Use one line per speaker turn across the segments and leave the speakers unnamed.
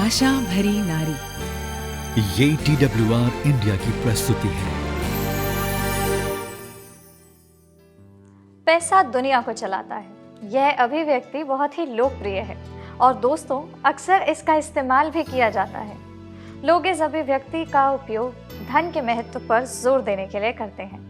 आशा भरी नारी।
ये TWR इंडिया की प्रस्तुति है।
पैसा दुनिया को चलाता है, यह अभिव्यक्ति बहुत ही लोकप्रिय है और दोस्तों अक्सर इसका इस्तेमाल भी किया जाता है। लोग इस अभिव्यक्ति का उपयोग धन के महत्व पर जोर देने के लिए करते हैं।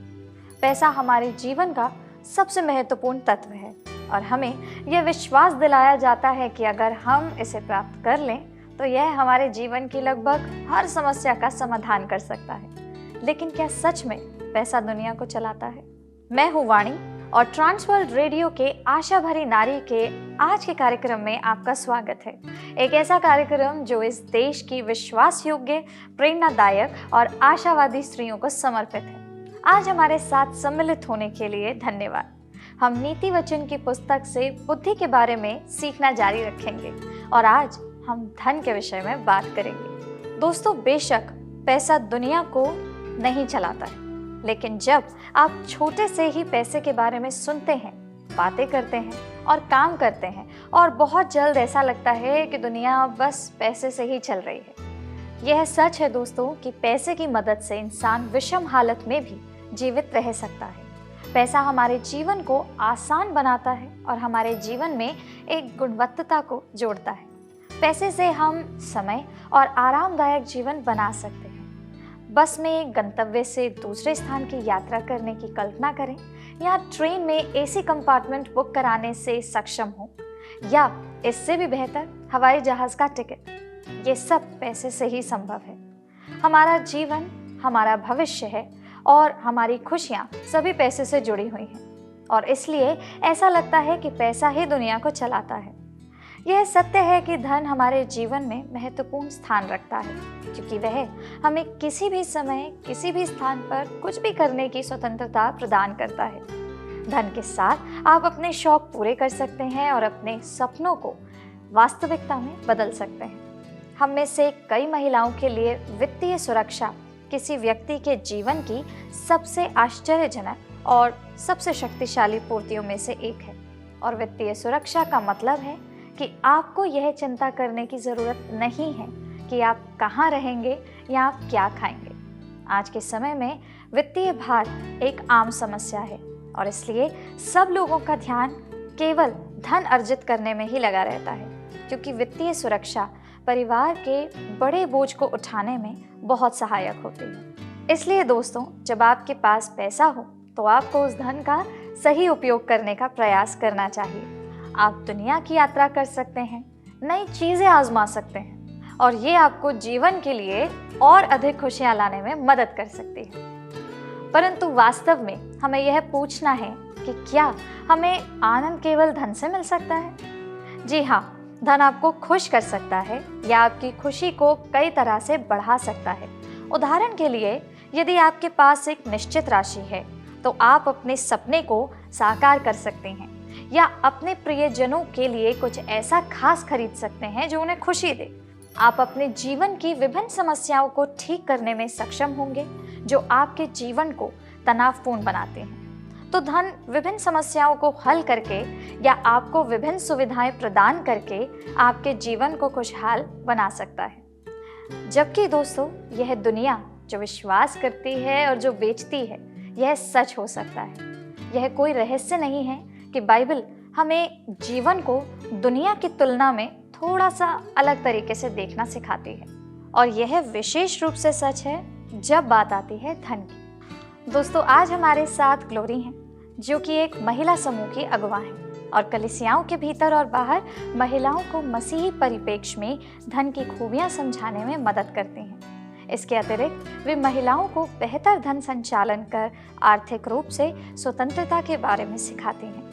पैसा हमारे जीवन का सबसे महत्वपूर्ण तत्व है और हमें यह विश्वास दिलाया जाता है कि अगर हम इसे प्राप्त कर लें तो यह हमारे जीवन की लगभग हर समस्या का समाधान कर सकता है। लेकिन क्या सच में पैसा दुनिया को चलाता है? मैं हूँ वाणी और ट्रांसवर्ल्ड रेडियो के आशा भरी नारी के आज के कार्यक्रम में आपका स्वागत है। एक ऐसा कार्यक्रम जो इस देश की विश्वास योग्य, प्रेरणादायक और आशावादी स्त्रियों को समर्पित है। आज हमारे साथ सम्मिलित होने के लिए धन्यवाद। हम नीति वचन की पुस्तक से बुद्धि के बारे में सीखना जारी रखेंगे और आज हम धन के विषय में बात करेंगे। दोस्तों, बेशक पैसा दुनिया को नहीं चलाता है, लेकिन जब आप छोटे से ही पैसे के बारे में सुनते हैं, बातें करते हैं और काम करते हैं और बहुत जल्द ऐसा लगता है कि दुनिया बस पैसे से ही चल रही है। यह सच है दोस्तों कि पैसे की मदद से इंसान विषम हालत में भी जीवित रह सकता है। पैसा हमारे जीवन को आसान बनाता है और हमारे जीवन में एक गुणवत्ता को जोड़ता है। पैसे से हम समय और आरामदायक जीवन बना सकते हैं। बस में एक गंतव्य से दूसरे स्थान की यात्रा करने की कल्पना करें, या ट्रेन में एसी कंपार्टमेंट बुक कराने से सक्षम हो, या इससे भी बेहतर हवाई जहाज का टिकट। ये सब पैसे से ही संभव है। हमारा जीवन हमारा भविष्य है और हमारी खुशियाँ सभी पैसे से जुड़ी हुई हैं और इसलिए ऐसा लगता है कि पैसा ही दुनिया को चलाता है। यह सत्य है कि धन हमारे जीवन में महत्वपूर्ण स्थान रखता है, क्योंकि वह हमें किसी भी समय किसी भी स्थान पर कुछ भी करने की स्वतंत्रता प्रदान करता है। धन के साथ आप अपने शौक पूरे कर सकते हैं और अपने सपनों को वास्तविकता में बदल सकते हैं। हम में से कई महिलाओं के लिए वित्तीय सुरक्षा किसी व्यक्ति के जीवन की सबसे आश्चर्यजनक और सबसे शक्तिशाली पूर्तियों में से एक है। और वित्तीय सुरक्षा का मतलब है कि आपको यह चिंता करने की ज़रूरत नहीं है कि आप कहाँ रहेंगे या आप क्या खाएंगे। आज के समय में वित्तीय भार एक आम समस्या है और इसलिए सब लोगों का ध्यान केवल धन अर्जित करने में ही लगा रहता है, क्योंकि वित्तीय सुरक्षा परिवार के बड़े बोझ को उठाने में बहुत सहायक होती है। इसलिए दोस्तों, जब आपके पास पैसा हो तो आपको उस धन का सही उपयोग करने का प्रयास करना चाहिए। आप दुनिया की यात्रा कर सकते हैं, नई चीज़ें आजमा सकते हैं और ये आपको जीवन के लिए और अधिक खुशियाँ लाने में मदद कर सकती है। परंतु वास्तव में हमें यह पूछना है कि क्या हमें आनंद केवल धन से मिल सकता है? जी हाँ, धन आपको खुश कर सकता है या आपकी खुशी को कई तरह से बढ़ा सकता है। उदाहरण के लिए, यदि आपके पास एक निश्चित राशि है तो आप अपने सपने को साकार कर सकते हैं या अपने प्रियजनों के लिए कुछ ऐसा खास खरीद सकते हैं जो उन्हें खुशी दे। आप अपने जीवन की विभिन्न समस्याओं को ठीक करने में सक्षम होंगे जो आपके जीवन को तनावपूर्ण बनाते हैं। तो धन विभिन्न समस्याओं को हल करके या आपको विभिन्न सुविधाएं प्रदान करके आपके जीवन को खुशहाल बना सकता है। जबकि दोस्तों, यह दुनिया जो विश्वास करती है और जो बेचती है, यह सच हो सकता है। यह कोई रहस्य नहीं है कि बाइबल हमें जीवन को दुनिया की तुलना में थोड़ा सा अलग तरीके से देखना सिखाती है और यह विशेष रूप से सच है जब बात आती है धन की। दोस्तों, आज हमारे साथ ग्लोरी हैं, जो कि एक महिला समूह की अगुवा हैं और कलीसियाओं के भीतर और बाहर महिलाओं को मसीही परिप्रेक्ष्य में धन की खूबियां समझाने में मदद करती हैं। इसके अतिरिक्त वे महिलाओं को बेहतर धन संचालन कर आर्थिक रूप से स्वतंत्रता के बारे में सिखाती हैं।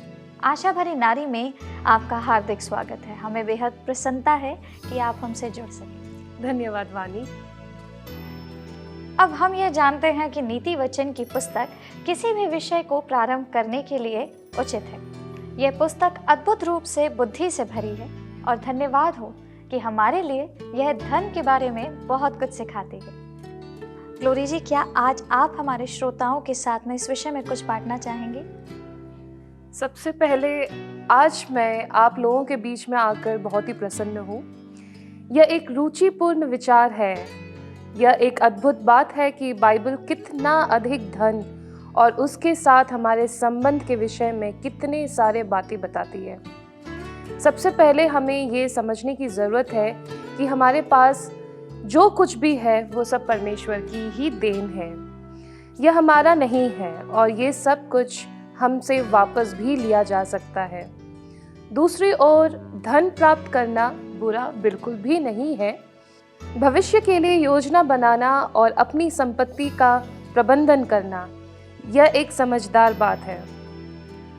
आशा भरी नारी में आपका हार्दिक स्वागत है। हमें बेहद प्रसन्नता है कि आप हमसे जुड़ सकें।
धन्यवाद वाणी।
अब हम ये जानते हैं कि नीति वचन की पुस्तक किसी भी विषय को प्रारंभ करने के लिए उचित है। यह पुस्तक अद्भुत रूप से बुद्धि से भरी है और धन्यवाद हो कि हमारे लिए यह धन के बारे में बहुत कुछ सिखाती है। ग्लोरी जी, क्या आज आप हमारे श्रोताओं के साथ में इस विषय में कुछ बांटना चाहेंगे?
सबसे पहले आज मैं आप लोगों के बीच में आकर बहुत ही प्रसन्न हूँ यह एक रुचिपूर्ण विचार है। यह एक अद्भुत बात है कि बाइबल कितना अधिक धन और उसके साथ हमारे संबंध के विषय में कितने सारे बातें बताती है। सबसे पहले हमें ये समझने की ज़रूरत है कि हमारे पास जो कुछ भी है वो सब परमेश्वर की ही देन है। यह हमारा नहीं है और ये सब कुछ हमसे वापस भी लिया जा सकता है। दूसरी ओर धन प्राप्त करना बुरा बिल्कुल भी नहीं है। भविष्य के लिए योजना बनाना और अपनी संपत्ति का प्रबंधन करना, यह एक समझदार बात है।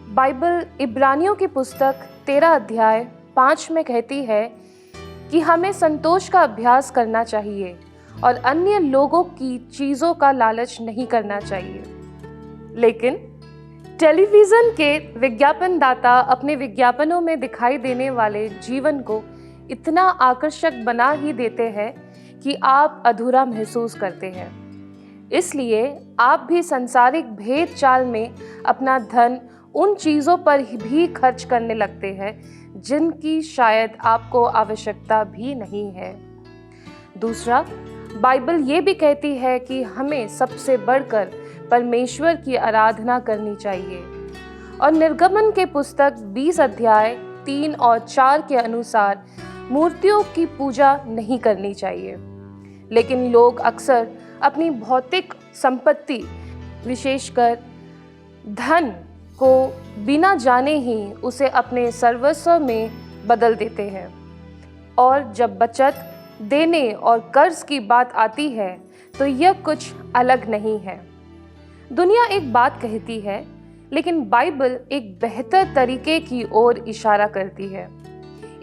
बाइबल इब्रानियों की पुस्तक 13 अध्याय 5 में कहती है कि हमें संतोष का अभ्यास करना चाहिए और अन्य लोगों की चीज़ों का लालच नहीं करना चाहिए। लेकिन टेलीविज़न के विज्ञापनदाता अपने विज्ञापनों में दिखाई देने वाले जीवन को इतना आकर्षक बना ही देते हैं कि आप अधूरा महसूस करते हैं। इसलिए आप भी सांसारिक भेद चाल में अपना धन उन चीज़ों पर भी खर्च करने लगते हैं जिनकी शायद आपको आवश्यकता भी नहीं है। दूसरा, बाइबल ये भी कहती है कि हमें सबसे बढ़कर परमेश्वर की आराधना करनी चाहिए और निर्गमन के पुस्तक 20 अध्याय 3 और 4 के अनुसार मूर्तियों की पूजा नहीं करनी चाहिए। लेकिन लोग अक्सर अपनी भौतिक संपत्ति, विशेषकर धन को बिना जाने ही उसे अपने सर्वस्व में बदल देते हैं। और जब बचत, देने और कर्ज की बात आती है तो यह कुछ अलग नहीं है। दुनिया एक बात कहती है, लेकिन बाइबल एक बेहतर तरीके की ओर इशारा करती है।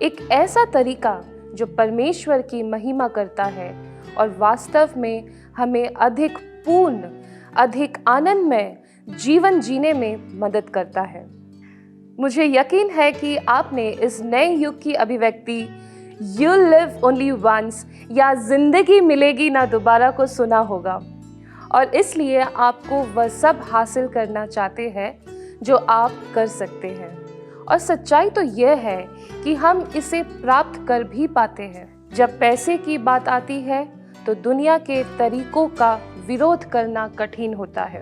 एक ऐसा तरीका जो परमेश्वर की महिमा करता है और वास्तव में हमें अधिक पूर्ण, अधिक आनंदमय जीवन जीने में मदद करता है। मुझे यकीन है कि आपने इस नए युग की अभिव्यक्ति "You'll live only once" या जिंदगी मिलेगी ना दोबारा को सुना होगा और इसलिए आपको वह सब हासिल करना चाहते हैं जो आप कर सकते हैं। और सच्चाई तो यह है कि हम इसे प्राप्त कर भी पाते हैं। जब पैसे की बात आती है तो दुनिया के तरीकों का विरोध करना कठिन होता है।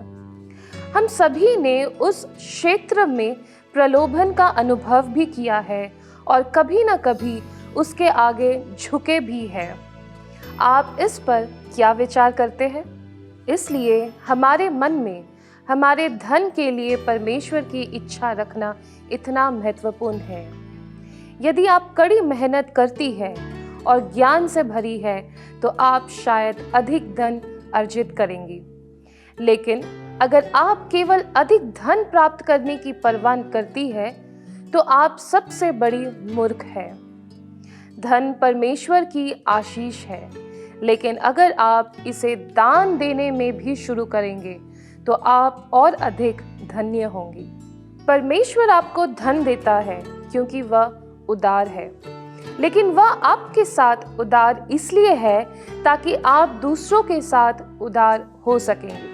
हम सभी ने उस क्षेत्र में प्रलोभन का अनुभव भी किया है और कभी ना कभी उसके आगे झुके भी हैं। आप इस पर क्या विचार करते हैं? इसलिए हमारे मन में हमारे धन के लिए परमेश्वर की इच्छा रखना इतना महत्वपूर्ण है। यदि आप कड़ी मेहनत करती है और ज्ञान से भरी है तो आप शायद अधिक धन अर्जित करेंगी। लेकिन अगर आप केवल अधिक धन प्राप्त करने की परवाह करती है तो आप सबसे बड़ी मूर्ख है। धन परमेश्वर की आशीष है, लेकिन अगर आप इसे दान देने में भी शुरू करेंगे तो आप और अधिक धन्य होंगी। परमेश्वर आपको धन देता है क्योंकि वह उदार है, लेकिन वह आपके साथ उदार इसलिए है ताकि आप दूसरों के साथ उदार हो सकेंगे।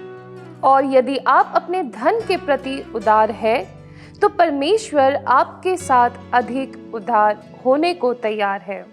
और यदि आप अपने धन के प्रति उदार है तो परमेश्वर आपके साथ अधिक उदार होने को तैयार है।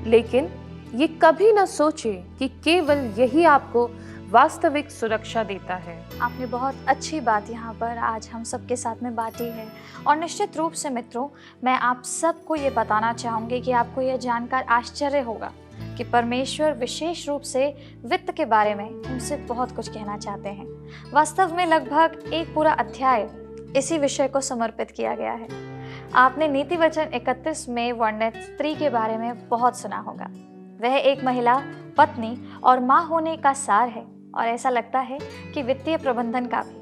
लेकिन ये कभी ना सोचे कि केवल यही आपको वास्तविक सुरक्षा देता है।
आपने बहुत अच्छी बात यहाँ पर आज हम सबके साथ में बांटी है और निश्चित रूप से मित्रों, मैं आप सबको ये बताना चाहूँगी कि आपको ये जानकर आश्चर्य होगा कि परमेश्वर विशेष रूप से वित्त के बारे में हमसे बहुत कुछ कहना चाहते हैं। वास्तव में लगभग एक पूरा अध्याय इसी विषय को समर्पित किया गया है। आपने नीति वचन 31 में वर्णित स्त्री के बारे में बहुत सुना होगा। वह एक महिला, पत्नी और माँ होने का सार है और ऐसा लगता है कि वित्तीय प्रबंधन का भी।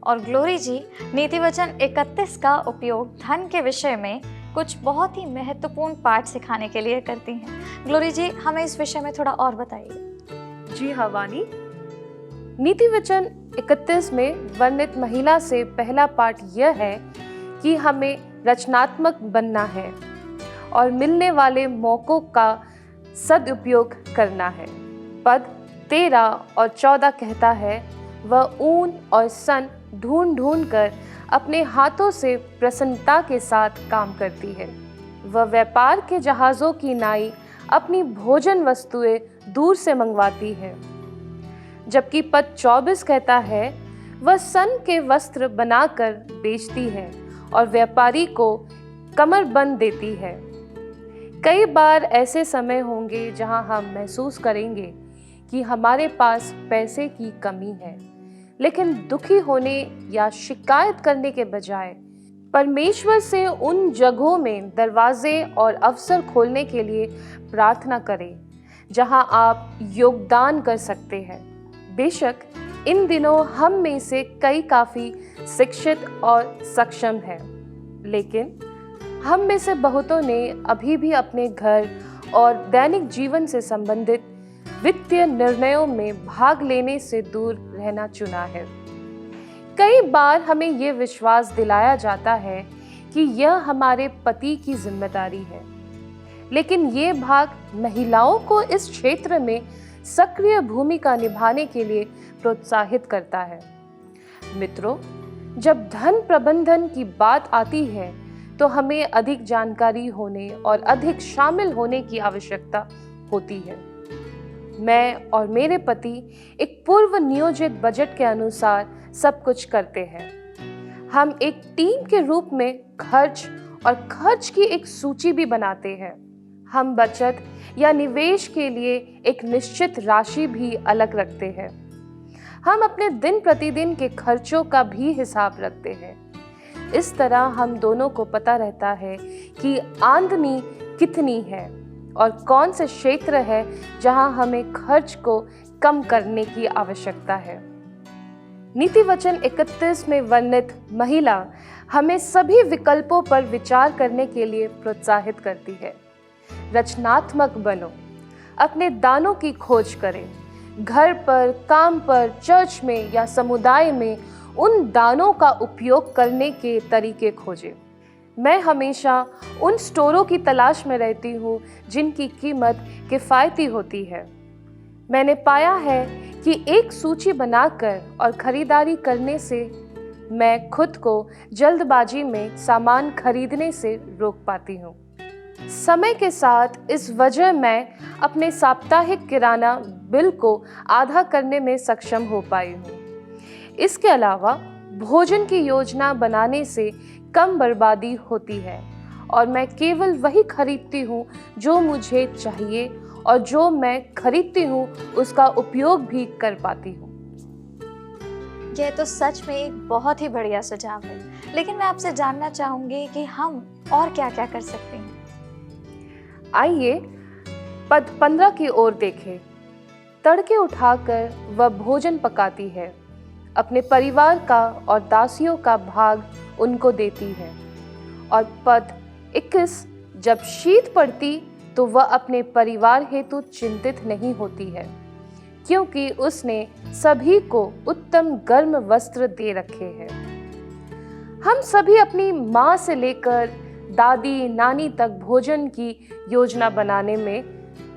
और ग्लोरी जी नीति वचन 31 का उपयोग धन के विषय में कुछ बहुत ही महत्वपूर्ण पाठ सिखाने के लिए करती हैं। ग्लोरी जी, हमें इस विषय में थोड़ा और बताइए।
जी हाँ वानी, नीति वचन 31 में वर्णित महिला से पहला पाठ यह है कि हमें रचनात्मक बनना है और मिलने वाले मौकों का सदुपयोग करना है। पद 13 और 14 कहता है, वह ऊन और सन ढूंढ ढूंढ कर अपने हाथों से प्रसन्नता के साथ काम करती है। वह व्यापार के जहाज़ों की नाई अपनी भोजन वस्तुएं दूर से मंगवाती है, जबकि पद 24 कहता है वह सन के वस्त्र बनाकर बेचती है और व्यापारी को कमरबंद देती है। कई बार ऐसे समय होंगे जहां हम महसूस करेंगे कि हमारे पास पैसे की कमी है, लेकिन दुखी होने या शिकायत करने के बजाय परमेश्वर से उन जगहों में दरवाजे और अवसर खोलने के लिए प्रार्थना करें जहां आप योगदान कर सकते हैं। बेशक इन दिनों हम में से कई काफ़ी शिक्षित और सक्षम हैं, लेकिन हम में से बहुतों ने अभी भी अपने घर और दैनिक जीवन से संबंधित वित्तीय निर्णयों में भाग लेने से दूर रहना चुना है। कई बार हमें ये विश्वास दिलाया जाता है कि यह हमारे पति की जिम्मेदारी है, लेकिन ये भाग महिलाओं को इस क्षेत्र में सक्रिय भूमिका निभाने के लिए प्रोत्साहित करता है। मित्रों, जब धन प्रबंधन की बात आती है तो हमें अधिक जानकारी होने और अधिक शामिल होने की आवश्यकता होती है। मैं और मेरे पति एक पूर्व नियोजित बजट के अनुसार सब कुछ करते हैं। हम एक टीम के रूप में खर्च और खर्च की एक सूची भी बनाते हैं। हम बचत या निवेश के लिए एक निश्चित राशि भी अलग रखते हैं। हम अपने दिन प्रतिदिन के खर्चों का भी हिसाब रखते हैं। इस तरह हम दोनों को पता रहता है कि आमदनी कितनी है और कौन से क्षेत्र है जहां हमें खर्च को कम करने की आवश्यकता है। नीति वचन 31 में वर्णित महिला हमें सभी विकल्पों पर विचार करने के लिए प्रोत्साहित करती है। रचनात्मक बनो, अपने दानों की खोज करें। घर पर, काम पर, चर्च में या समुदाय में उन दानों का उपयोग करने के तरीके खोजें। मैं हमेशा उन स्टोरों की तलाश में रहती हूँ जिनकी कीमत किफ़ायती होती है। मैंने पाया है कि एक सूची बनाकर और ख़रीदारी करने से मैं खुद को जल्दबाजी में सामान खरीदने से रोक पाती हूँ। समय के साथ इस वजह मैं अपने साप्ताहिक किराना बिल को आधा करने में सक्षम हो पाई हूँ। इसके अलावा भोजन की योजना बनाने से कम बर्बादी होती है और मैं केवल वही खरीदती हूँ जो मुझे चाहिए और जो मैं खरीदती हूँ उसका उपयोग भी कर पाती हूँ।
यह तो सच में एक बहुत ही बढ़िया सुझाव है, लेकिन मैं आपसे जानना चाहूँगी कि हम और क्या क्या कर सकते हैं।
आइए पद 15 की ओर देखें। तड़के उठाकर वह भोजन पकाती है, अपने परिवार का और दासियों का भाग उनको देती है। और पद 21, जब शीत पड़ती तो वह अपने परिवार हेतु चिंतित नहीं होती है, क्योंकि उसने सभी को उत्तम गर्म वस्त्र दे रखे हैं। हम सभी अपनी माँ से लेकर दादी नानी तक भोजन की योजना बनाने में,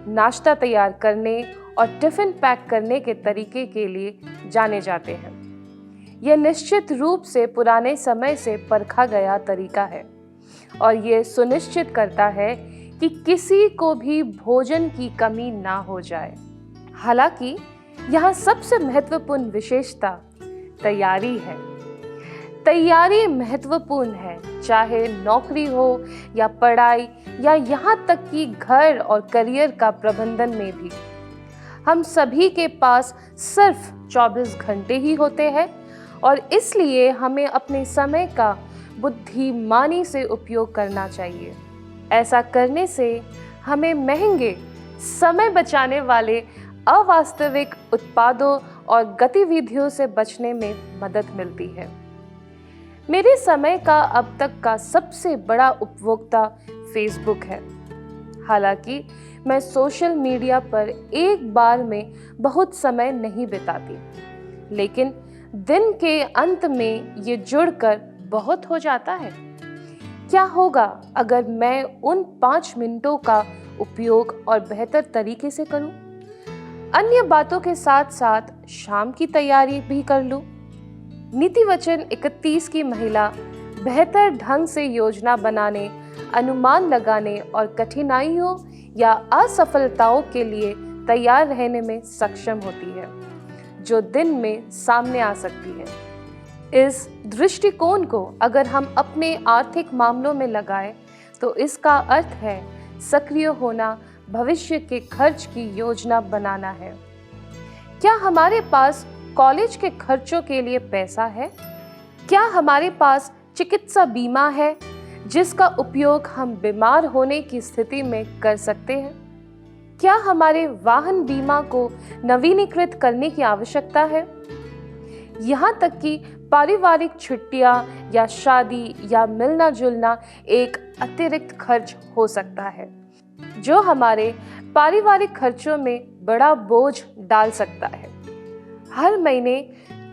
नाश्ता तैयार करने और टिफ़िन पैक करने के तरीके के लिए जाने जाते हैं। यह निश्चित रूप से पुराने समय से परखा गया तरीका है और यह सुनिश्चित करता है कि किसी को भी भोजन की कमी ना हो जाए। हालांकि यहाँ सबसे महत्वपूर्ण विशेषता तैयारी है। तैयारी महत्वपूर्ण है, चाहे नौकरी हो या पढ़ाई या यहाँ तक कि घर और करियर का प्रबंधन में भी। हम सभी के पास सिर्फ 24 घंटे ही होते हैं और इसलिए हमें अपने समय का बुद्धिमानी से उपयोग करना चाहिए। ऐसा करने से हमें महंगे, समय बचाने वाले अवास्तविक उत्पादों और गतिविधियों से बचने में मदद मिलती है। मेरे समय का अब तक का सबसे बड़ा उपभोक्ता फेसबुक है। हालांकि मैं सोशल मीडिया पर एक बार में बहुत समय नहीं बिताती, लेकिन दिन के अंत में ये जुड़कर बहुत हो जाता है। क्या होगा अगर मैं उन 5 मिनटों का उपयोग और बेहतर तरीके से करूं? अन्य बातों के साथ साथ शाम की तैयारी भी कर लूं। नीति वचन 31 की महिला बेहतर ढंग से योजना बनाने, अनुमान लगाने और कठिनाइयों या असफलताओं के लिए तैयार रहने में सक्षम होती है, जो दिन में सामने आ सकती है। इस दृष्टिकोण को अगर हम अपने आर्थिक मामलों में लगाएं, तो इसका अर्थ है सक्रिय होना, भविष्य के खर्च की योजना बनाना है। क्या हमारे पास कॉलेज के खर्चों के लिए पैसा है? क्या हमारे पास चिकित्सा बीमा है जिसका उपयोग हम बीमार होने की स्थिति में कर सकते हैं? क्या हमारे वाहन बीमा को नवीनीकृत करने की आवश्यकता है? यहाँ तक कि पारिवारिक छुट्टियाँ या शादी या मिलना जुलना एक अतिरिक्त खर्च हो सकता है, जो हमारे पारिवारिक खर्चों में बड़ा बोझ डाल सकता है। हर महीने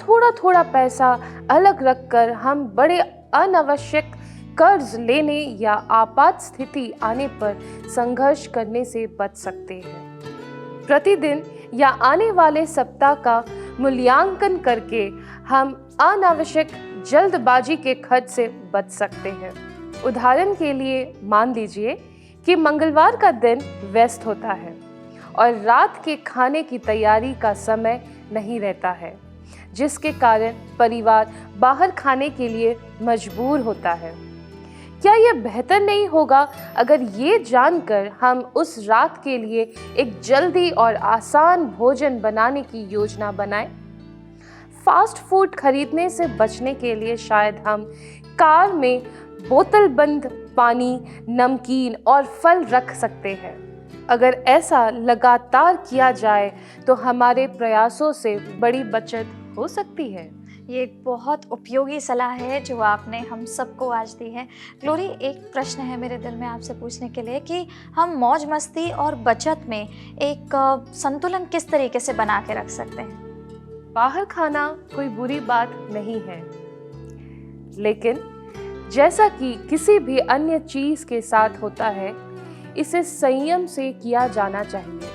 थोड़ा थोड़ा पैसा अलग रखकर हम बड़े अनावश्यक कर्ज लेने या आपात स्थिति आने पर संघर्ष करने से बच सकते हैं। प्रतिदिन या आने वाले सप्ताह का मूल्यांकन करके हम अनावश्यक जल्दबाजी के खर्च से बच सकते हैं। उदाहरण के लिए मान लीजिए कि मंगलवार का दिन व्यस्त होता है और रात के खाने की तैयारी का समय नहीं रहता है, जिसके कारण परिवार बाहर खाने के लिए मजबूर होता है। क्या यह बेहतर नहीं होगा अगर ये जानकर हम उस रात के लिए एक जल्दी और आसान भोजन बनाने की योजना बनाएं? फास्ट फूड खरीदने से बचने के लिए शायद हम कार में बोतलबंद पानी, नमकीन और फल रख सकते हैं। अगर ऐसा लगातार किया जाए तो हमारे प्रयासों से बड़ी बचत हो सकती है।
ये एक बहुत उपयोगी सलाह है जो आपने हम सबको आज दी है। ग्लोरी, एक प्रश्न है मेरे दिल में आपसे पूछने के लिए कि हम मौज मस्ती और बचत में एक संतुलन किस तरीके से बना के रख सकते हैं?
बाहर खाना कोई बुरी बात नहीं है, लेकिन जैसा कि किसी भी अन्य चीज के साथ होता है, इसे संयम से किया जाना चाहिए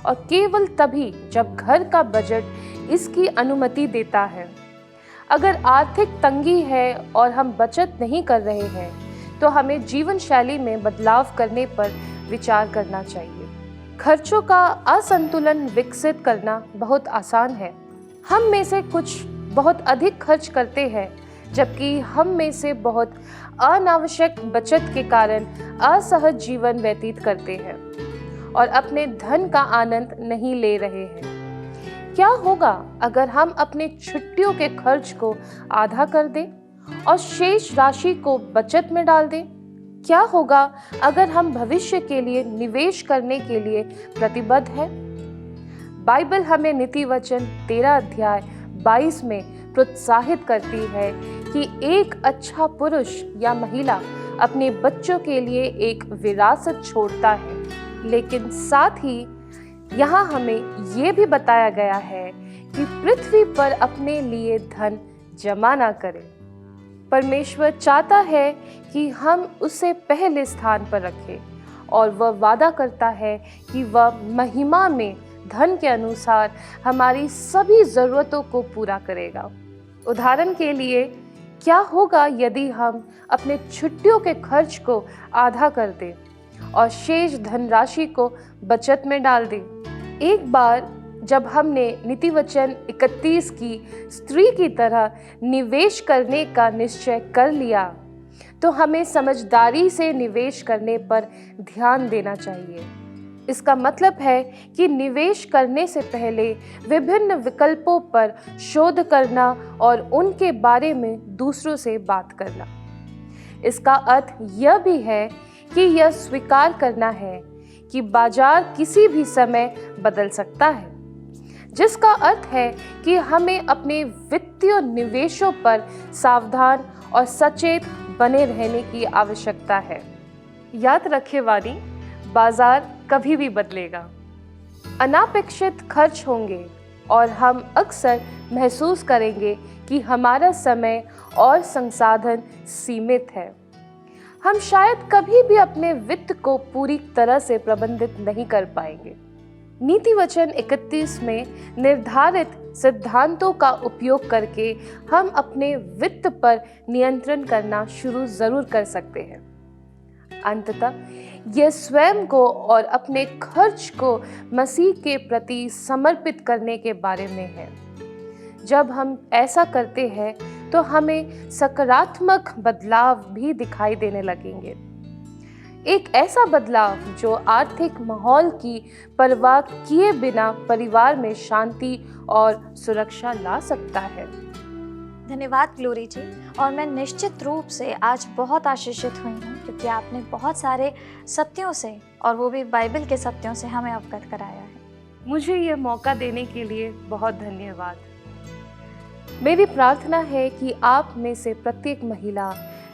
और केवल तभी जब घर का बजट इसकी अनुमति देता है। अगर आर्थिक तंगी है और हम बचत नहीं कर रहे हैं, तो हमें जीवन शैली में बदलाव करने पर विचार करना चाहिए। खर्चों का असंतुलन विकसित करना बहुत आसान है। हम में से कुछ बहुत अधिक खर्च करते हैं, जबकि हम में से बहुत अनावश्यक बचत के कारण असहज जीवन व्यतीत करते हैं और अपने धन का आनंद नहीं ले रहे हैं। क्या होगा अगर हम अपने छुट्टियों के खर्च को आधा कर दें और शेष राशि को बचत में डाल दें? क्या होगा अगर हम भविष्य के लिए निवेश करने के लिए प्रतिबद्ध हैं? बाइबल हमें नीति वचन 13 अध्याय 22 में प्रोत्साहित करती है कि एक अच्छा पुरुष या महिला अपने बच्चों के लिए एक विरासत छोड़ता है, लेकिन साथ ही यहाँ हमें ये भी बताया गया है कि पृथ्वी पर अपने लिए धन जमा ना करें। परमेश्वर चाहता है कि हम उसे पहले स्थान पर रखें और वह वादा करता है कि वह महिमा में धन के अनुसार हमारी सभी ज़रूरतों को पूरा करेगा। उदाहरण के लिए, क्या होगा यदि हम अपने छुट्टियों के खर्च को आधा कर दें और शेष धनराशि को बचत में डाल दें? एक बार जब हमने नीति वचन 31 की स्त्री की तरह निवेश करने का निश्चय कर लिया, तो हमें समझदारी से निवेश करने पर ध्यान देना चाहिए। इसका मतलब है कि निवेश करने से पहले विभिन्न विकल्पों पर शोध करना और उनके बारे में दूसरों से बात करना। इसका अर्थ यह भी है कि यह स्वीकार करना है कि बाजार किसी भी समय बदल सकता है, जिसका अर्थ है कि हमें अपने वित्तीय निवेशों पर सावधान और सचेत बने रहने की आवश्यकता है। याद रखें वाणी, बाजार कभी भी बदलेगा। अनापेक्षित खर्च होंगे और हम अक्सर महसूस करेंगे कि हमारा समय और संसाधन सीमित है। हम शायद कभी भी अपने वित्त को पूरी तरह से प्रबंधित नहीं कर पाएंगे। नीति वचन 31 में निर्धारित सिद्धांतों का उपयोग करके हम अपने वित्त पर नियंत्रण करना शुरू जरूर कर सकते हैं। अंततः यह स्वयं को और अपने खर्च को मसीह के प्रति समर्पित करने के बारे में है। जब हम ऐसा करते हैं तो हमें सकारात्मक बदलाव भी दिखाई देने लगेंगे। एक ऐसा बदलाव जो आर्थिक माहौल की परवाह किए बिना परिवार में शांति और सुरक्षा ला सकता है।
धन्यवाद ग्लोरी जी। और मैं निश्चित रूप से आज बहुत आशीषित हुई हूँ, क्योंकि आपने बहुत सारे सत्यों से, और वो भी बाइबल के सत्यों से, हमें अवगत कराया है।
मुझे ये मौका देने के लिए बहुत धन्यवाद। मेरी प्रार्थना है कि आप में से प्रत्येक महिला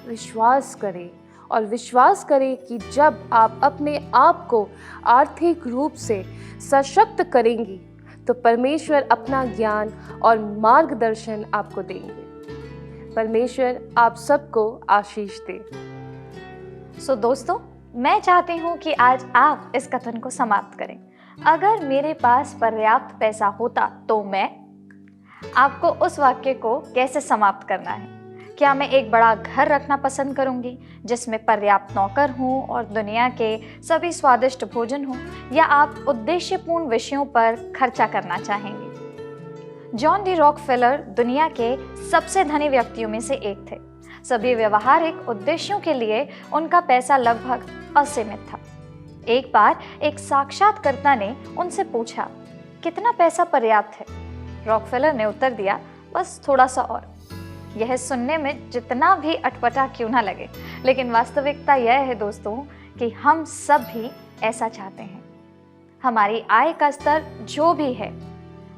विश्वास करे और विश्वास करें कि जब आप अपने आप को आर्थिक रूप से सशक्त करेंगी तो परमेश्वर अपना ज्ञान और मार्गदर्शन आपको देंगे। परमेश्वर आप सबको आशीष दे।
सो दोस्तों, मैं चाहती हूँ कि आज आप इस कथन को समाप्त करें। अगर मेरे पास पर्याप्त पैसा होता तो मैं। आपको उस वाक्य को कैसे समाप्त करना है? क्या मैं एक बड़ा घर रखना पसंद करूंगी जिसमें पर्याप्त नौकर हों और दुनिया के सभी स्वादिष्ट भोजन हों, या आप उद्देश्यपूर्ण विषयों पर खर्चा करना चाहेंगे? जॉन डी रॉकफेलर दुनिया के सबसे धनी व्यक्तियों में से एक थे। सभी व्यवहारिक उद्देश्यों के लिए उनका पैसा लगभग असीमित था। एक बार एक साक्षात्कारकर्ता ने उनसे पूछा, कितना पैसा पर्याप्त है? रॉकफेलर ने उत्तर दिया, बस थोड़ा सा और। यह सुनने में जितना भी अटपटा क्यों ना लगे, लेकिन वास्तविकता यह है दोस्तों कि हम सब भी ऐसा चाहते हैं। हमारी आय का स्तर जो भी है,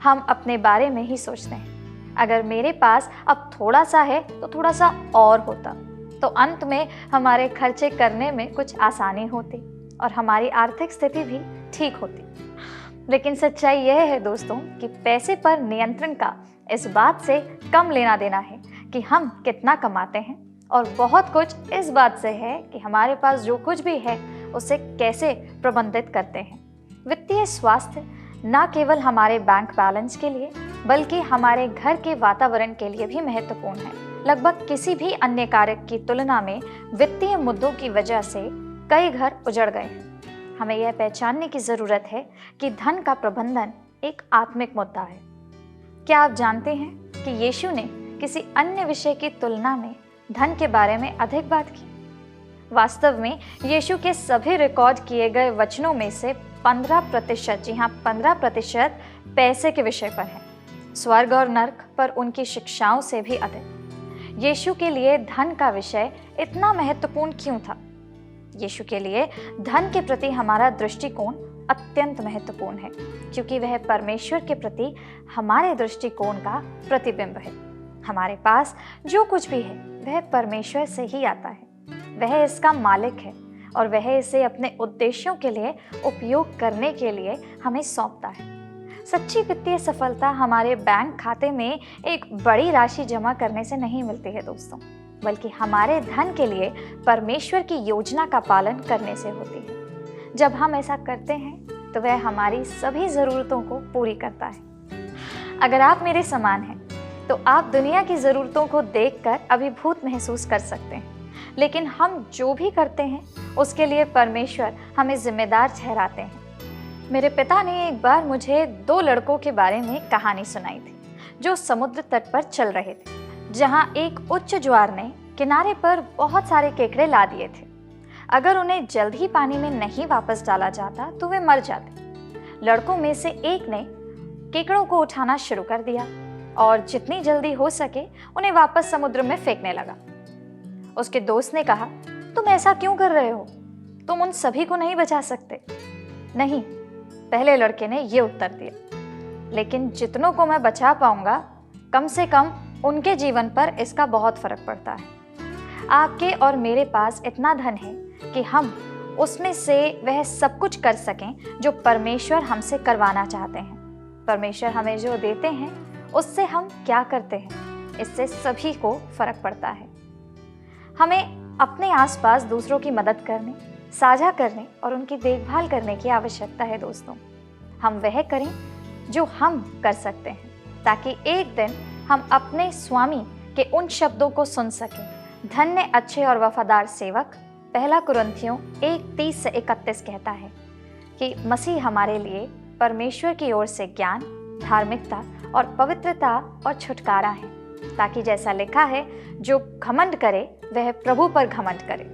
हम अपने बारे में ही सोचते हैं। अगर मेरे पास अब थोड़ा सा है तो थोड़ा सा और होता, तो अंत में हमारे खर्चे करने में कुछ आसानी होती और हमारी आर्थिक स्थिति भी ठीक होती। लेकिन सच्चाई यह है दोस्तों कि पैसे पर नियंत्रण का इस बात से कम लेना देना है कि हम कितना कमाते हैं, और बहुत कुछ इस बात से है कि हमारे पास जो कुछ भी है उसे कैसे प्रबंधित करते हैं। वित्तीय स्वास्थ्य न केवल हमारे बैंक बैलेंस के लिए बल्कि हमारे घर के वातावरण के लिए भी महत्वपूर्ण है। लगभग किसी भी अन्य कारक की तुलना में वित्तीय मुद्दों की वजह से कई घर उजड़ गए हैं। हमें यह पहचानने की ज़रूरत है कि धन का प्रबंधन एक आत्मिक मुद्दा है। क्या आप जानते हैं कि यीशु ने किसी अन्य विषय की तुलना में धन के बारे में अधिक बात की? वास्तव में यीशु के सभी रिकॉर्ड किए गए वचनों में से 15%, जी हाँ 15% पैसे के विषय पर है। स्वर्ग और नरक पर उनकी शिक्षाओं से भी अधिक। यीशु के लिए धन का विषय इतना महत्वपूर्ण क्यों था? यीशु के लिए धन के प्रति हमारा दृष्टिकोण अत्यंत महत्वपूर्ण है, क्योंकि वह परमेश्वर के प्रति हमारे दृष्टिकोण का प्रतिबिंब है। हमारे पास जो कुछ भी है वह परमेश्वर से ही आता है। वह इसका मालिक है और वह इसे अपने उद्देश्यों के लिए उपयोग करने के लिए हमें सौंपता है। सच्ची वित्तीय सफलता हमारे बैंक खाते में एक बड़ी राशि जमा करने से नहीं मिलती है दोस्तों, बल्कि हमारे धन के लिए परमेश्वर की योजना का पालन करने से होती है। जब हम ऐसा करते हैं तो वह हमारी सभी ज़रूरतों को पूरी करता है। अगर आप मेरे समान हैं तो आप दुनिया की ज़रूरतों को देखकर अभिभूत महसूस कर सकते हैं, लेकिन हम जो भी करते हैं उसके लिए परमेश्वर हमें जिम्मेदार ठहराते हैं। मेरे पिता ने एक बार मुझे 2 लड़कों के बारे में कहानी सुनाई थी जो समुद्र तट पर चल रहे थे, जहां एक उच्च ज्वार ने किनारे पर बहुत सारे केकड़े ला दिए थे। अगर उन्हें जल्द ही पानी में नहीं वापस डाला जाता तो वे मर जाते। लड़कों में से एक ने केकड़ों को उठाना शुरू कर दिया और जितनी जल्दी हो सके उन्हें वापस समुद्र में फेंकने लगा। उसके दोस्त ने कहा, तुम ऐसा क्यों कर रहे हो? तुम उन सभी को नहीं बचा सकते। नहीं, पहले लड़के ने ये उत्तर दिया, लेकिन जितनों को मैं बचा पाऊंगा कम से कम उनके जीवन पर इसका बहुत फर्क पड़ता है। आपके और मेरे पास इतना धन है कि हम उसमें से वह सब कुछ कर सकें जो परमेश्वर हमसे करवाना चाहते हैं। परमेश्वर हमें जो देते हैं उससे हम क्या करते हैं, इससे सभी को फर्क पड़ता है। हमें अपने आसपास दूसरों की मदद करने, साझा करने और उनकी देखभाल करने की आवश्यकता है दोस्तों। हम वह करें जो हम कर सकते हैं, ताकि एक दिन हम अपने स्वामी के उन शब्दों को सुन सकें, धन्य अच्छे और वफादार सेवक, पहला कुरिन्थियों 1:30-31 कहता है कि मसीह हमारे लिए परमेश्वर की ओर से ज्ञान, धार्मिकता और पवित्रता और छुटकारा है, ताकि जैसा लिखा है, जो घमंड करे वह प्रभु पर घमंड करे।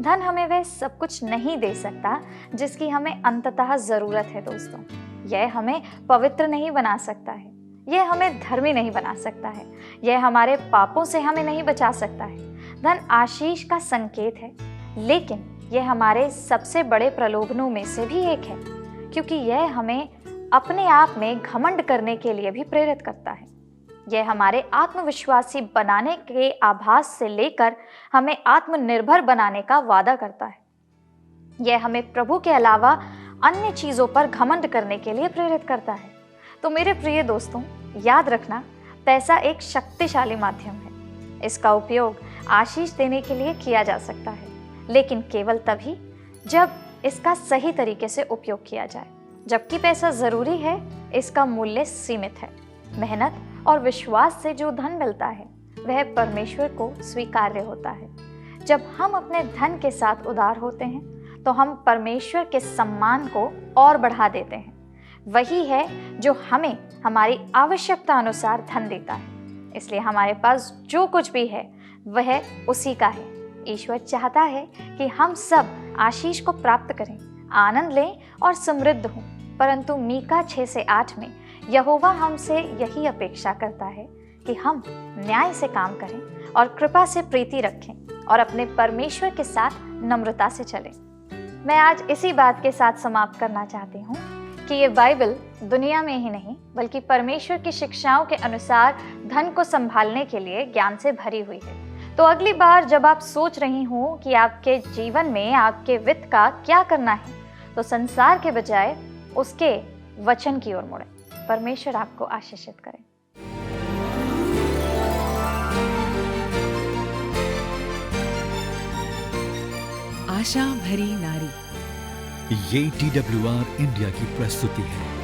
धन हमें वह सब कुछ नहीं दे सकता जिसकी हमें अंततः जरूरत है दोस्तों। यह हमें पवित्र नहीं बना सकता है, यह हमें धर्मी नहीं बना सकता है, यह हमारे पापों से हमें नहीं बचा सकता है। धन आशीष का संकेत है, लेकिन यह हमारे सबसे बड़े प्रलोभनों में से भी एक है, क्योंकि यह हमें अपने आप में घमंड करने के लिए भी प्रेरित करता है। यह हमारे आत्मविश्वासी बनाने के आभास से लेकर हमें आत्मनिर्भर बनाने का वादा करता है। यह हमें प्रभु के अलावा अन्य चीज़ों पर घमंड करने के लिए प्रेरित करता है। तो मेरे प्रिय दोस्तों, याद रखना, पैसा एक शक्तिशाली माध्यम है। इसका उपयोग आशीष देने के लिए किया जा सकता है, लेकिन केवल तभी जब इसका सही तरीके से उपयोग किया जाए। जबकि पैसा ज़रूरी है, इसका मूल्य सीमित है। मेहनत और विश्वास से जो धन मिलता है वह परमेश्वर को स्वीकार्य होता है। जब हम अपने धन के साथ उदार होते हैं तो हम परमेश्वर के सम्मान को और बढ़ा देते हैं। वही है जो हमें हमारी आवश्यकता अनुसार धन देता है। इसलिए हमारे पास जो कुछ भी है वह उसी का है। ईश्वर चाहता है कि हम सब आशीष को प्राप्त करें, आनंद लें और समृद्ध हों। परंतु मीका 6-8 में यहोवा हमसे यही अपेक्षा करता है कि हम न्याय से काम करें और कृपा से प्रीति रखें और अपने परमेश्वर के साथ नम्रता से चलें। मैं आज इसी बात के साथ समाप्त करना चाहती हूँ कि ये बाइबल दुनिया में ही नहीं बल्कि परमेश्वर की शिक्षाओं के अनुसार धन को संभालने के लिए ज्ञान से भरी हुई है। तो अगली बार जब आप सोच रही हो कि आपके जीवन में आपके वित्त का क्या करना है, तो संसार के बजाय उसके वचन की ओर मुड़े। परमेश्वर आपको आशीषित करे।
आशा भरी नारी।
ये TWR इंडिया की प्रस्तुति है।